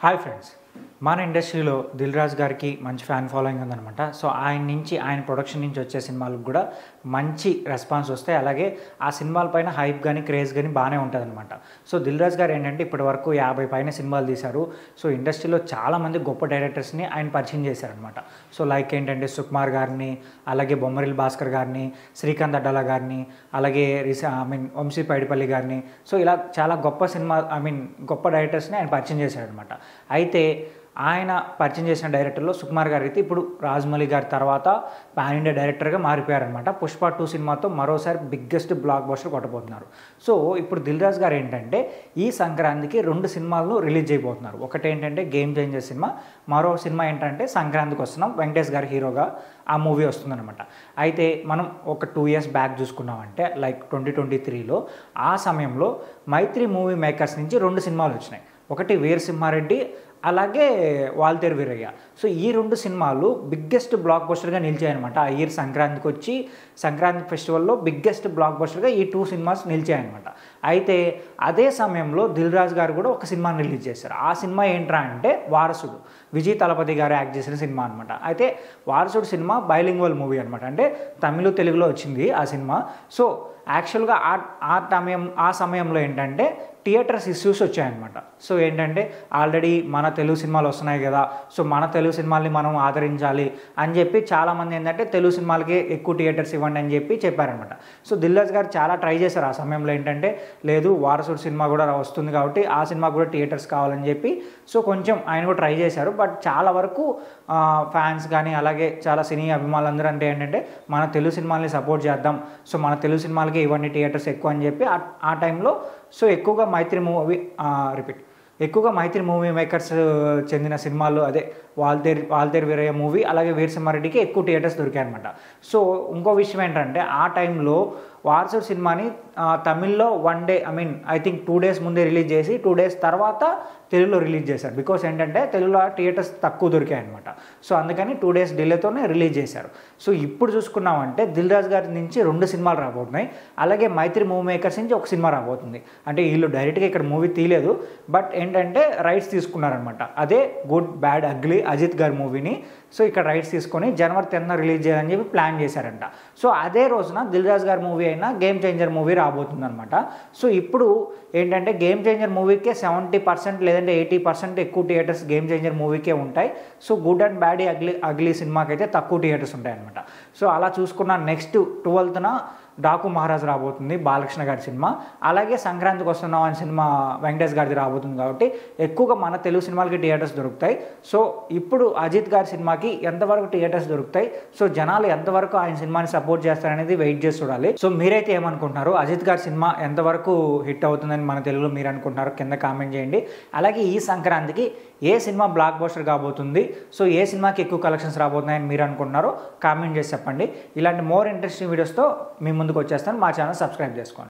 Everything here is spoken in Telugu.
హాయ్ ఫ్రెండ్స్, మన ఇండస్ట్రీలో దిల్ రాజు గారికి మంచి ఫ్యాన్ ఫాలోయింగ్ ఉందన్నమాట. సో ఆయన ప్రొడక్షన్ నుంచి వచ్చే సినిమాలకు కూడా మంచి రెస్పాన్స్ వస్తాయి. అలాగే ఆ సినిమాల పైన హైప్ కానీ క్రేజ్ కానీ బాగానే ఉంటుందన్నమాట. సో దిల్ రాజు గారు ఏంటంటే ఇప్పటి వరకు 50 పైన సినిమాలు తీశారు. సో ఇండస్ట్రీలో చాలామంది గొప్ప డైరెక్టర్స్ని ఆయన పరిచయం చేశారనమాట. సో లైక్ ఏంటంటే సుకుమార్ గారిని, అలాగే బొమ్మరిల్ భాస్కర్ గారిని, శ్రీకాంత్ అడ్డాల గారిని, అలాగే వంశీ పైడిపల్లి గారిని. సో ఇలా చాలా గొప్ప డైరెక్టర్స్ని ఆయన పరిచయం చేశారనమాట. అయితే ఆయన పరిచయం చేసిన డైరెక్టర్లో సుకుమార్ గారు అయితే ఇప్పుడు రాజమౌళి గారి తర్వాత పాన్ ఇండియా డైరెక్టర్గా మారిపోయారనమాట. పుష్ప 2 సినిమాతో మరోసారి బిగ్గెస్ట్ బ్లాక్ బస్టర్ కొట్టబోతున్నారు. సో ఇప్పుడు దిల్ రాజు గారు ఏంటంటే ఈ సంక్రాంతికి 2 సినిమాలను రిలీజ్ చేయబోతున్నారు. ఒకటి ఏంటంటే గేమ్ చేంజర్ సినిమా, మరో సినిమా ఏంటంటే సంక్రాంతికి వస్తున్నాం, వెంకటేష్ గారి హీరోగా ఆ మూవీ వస్తుందన్నమాట. అయితే మనం ఒక 2 ఇయర్స్ బ్యాక్ చూసుకున్నామంటే లైక్ 2023లో ఆ సమయంలో మైత్రి మూవీ మేకర్స్ నుంచి 2 సినిమాలు వచ్చినాయి. ఒకటి వీరసింహారెడ్డి, అలాగే వాల్తేరు వీరయ్య. సో ఈ 2 సినిమాలు బిగ్గెస్ట్ బ్లాక్ బస్టర్గా నిలిచాయన్నమాట. ఆ ఇయర్ సంక్రాంతికి వచ్చి సంక్రాంతి ఫెస్టివల్లో బిగ్గెస్ట్ బ్లాక్ బస్టర్గా ఈ 2 సినిమాస్ నిలిచాయన్నమాట. అయితే అదే సమయంలో దిల్ రాజు గారు కూడా ఒక సినిమాని రిలీజ్ చేశారు. ఆ సినిమా ఏంట్రా అంటే వారసుడు, విజయ్ తలపతి గారు యాక్ట్ చేసిన సినిమా అనమాట. అయితే వారసుడు సినిమా బైలింగ్వల్ మూవీ అనమాట, అంటే తమిళ తెలుగులో వచ్చింది ఆ సినిమా. సో యాక్చువల్గా ఆ సమయంలో ఏంటంటే థియేటర్స్ ఇష్యూస్ వచ్చాయన్నమాట. సో ఏంటంటే ఆల్రెడీ మన తెలుగు సినిమాలు వస్తున్నాయి కదా, సో మన తెలుగు సినిమాల్ని మనం ఆదరించాలి అని చెప్పి చాలామంది ఏంటంటే తెలుగు సినిమాలకి ఎక్కువ థియేటర్స్ ఇవ్వండి అని చెప్పి చెప్పారనమాట. సో దిల్ రాజు గారు చాలా ట్రై చేశారు ఆ సమయంలో. ఏంటంటే లేదు, వారసుడు సినిమా కూడా వస్తుంది కాబట్టి ఆ సినిమా కూడా థియేటర్స్ కావాలని చెప్పి సో కొంచెం ఆయన కూడా ట్రై చేశారు. బట్ చాలా వరకు ఫ్యాన్స్ కానీ అలాగే చాలా సినీ అభిమానులందరూ అంటే ఏంటంటే మన తెలుగు సినిమాల్ని సపోర్ట్ చేద్దాం, సో మన తెలుగు సినిమాలకి ఇవన్నీ థియేటర్స్ ఎక్కువ అని చెప్పి ఆ టైంలో సో ఎక్కువగా మైత్రి మూవీ మేకర్స్ చెందిన సినిమాలు అదే వాల్తేరు వీరయ్య మూవీ, అలాగే వీరసింహారెడ్డికి ఎక్కువ థియేటర్స్ దొరికాయి అనమాట. సో ఇంకో విషయం ఏంటంటే ఆ టైంలో వారసుడు సినిమాని తమిళ్లో 1 డే ఐ థింక్ 2 days ముందే రిలీజ్ చేసి 2 days తర్వాత తెలుగులో రిలీజ్ చేశారు. బికాస్ ఏంటంటే తెలుగులో థియేటర్స్ తక్కువ దొరికాయి అనమాట. సో అందుకని 2 days డిలేతోనే రిలీజ్ చేశారు. సో ఇప్పుడు చూసుకున్నామంటే దిల్ రాజు గారి నుంచి 2 సినిమాలు రాబోతున్నాయి. అలాగే మైత్రి మూవీ మేకర్స్ నుంచి ఒక సినిమా రాబోతుంది. అంటే వీళ్ళు డైరెక్ట్గా ఇక్కడ మూవీ తీయలేదు, బట్ ఏంటంటే రైట్స్ తీసుకున్నారనమాట. అదే గుడ్ బ్యాడ్ అగ్లీ అజిత్ గారి మూవీని సో ఇక్కడ రైట్స్ తీసుకొని January 10th రిలీజ్ చేయాలని చెప్పి ప్లాన్ చేశారంట. సో అదే రోజున దిల్ రాజు గారి మూవీ అయినా గేమ్ చేంజర్ మూవీ రాబోతుంది అనమాట. సో ఇప్పుడు ఏంటంటే గేమ్ చేంజర్ మూవీకే 70% లేదంటే 80% ఎక్కువ థియేటర్స్ గేమ్ చేంజర్ మూవీకే ఉంటాయి. So good and bad ugly సినిమాకి అయితే తక్కువ థియేటర్స్ ఉంటాయి అనమాట. సో అలా చూసుకున్న నెక్స్ట్ 12th డాకు మహారాజ్ రాబోతుంది, బాలకృష్ణ గారి సినిమా. అలాగే సంక్రాంతికి వస్తున్నాం అనే సినిమా వెంకటేష్ గారిది రాబోతుంది. కాబట్టి ఎక్కువగా మన తెలుగు సినిమాలకి థియేటర్స్ దొరుకుతాయి. సో ఇప్పుడు అజిత్ గారి సినిమాకి ఎంతవరకు థియేటర్స్ దొరుకుతాయి, సో జనాలు ఎంతవరకు ఆయన సినిమాని సపోర్ట్ చేస్తారనేది వెయిట్ చేసి చూడాలి. సో మీరైతే ఏమనుకుంటున్నారు, అజిత్ గారి సినిమా ఎంతవరకు హిట్ అవుతుందని మన తెలుగులో మీరు అనుకుంటున్నారు కింద కామెంట్ చేయండి. అలాగే ఈ సంక్రాంతికి ఏ సినిమా బ్లాక్ బస్టర్ కాబోతుంది, సో ఏ సినిమాకి ఎక్కువ కలెక్షన్స్ రాబోతున్నాయని మీరు అనుకుంటున్నారో కామెంట్ చేసి చెప్పండి. ఇలాంటి మోర్ ఇంట్రెస్టింగ్ వీడియోస్తో మీ ముందుకు వచ్చేస్తాను. మా ఛానల్ సబ్స్క్రైబ్ చేసుకోండి.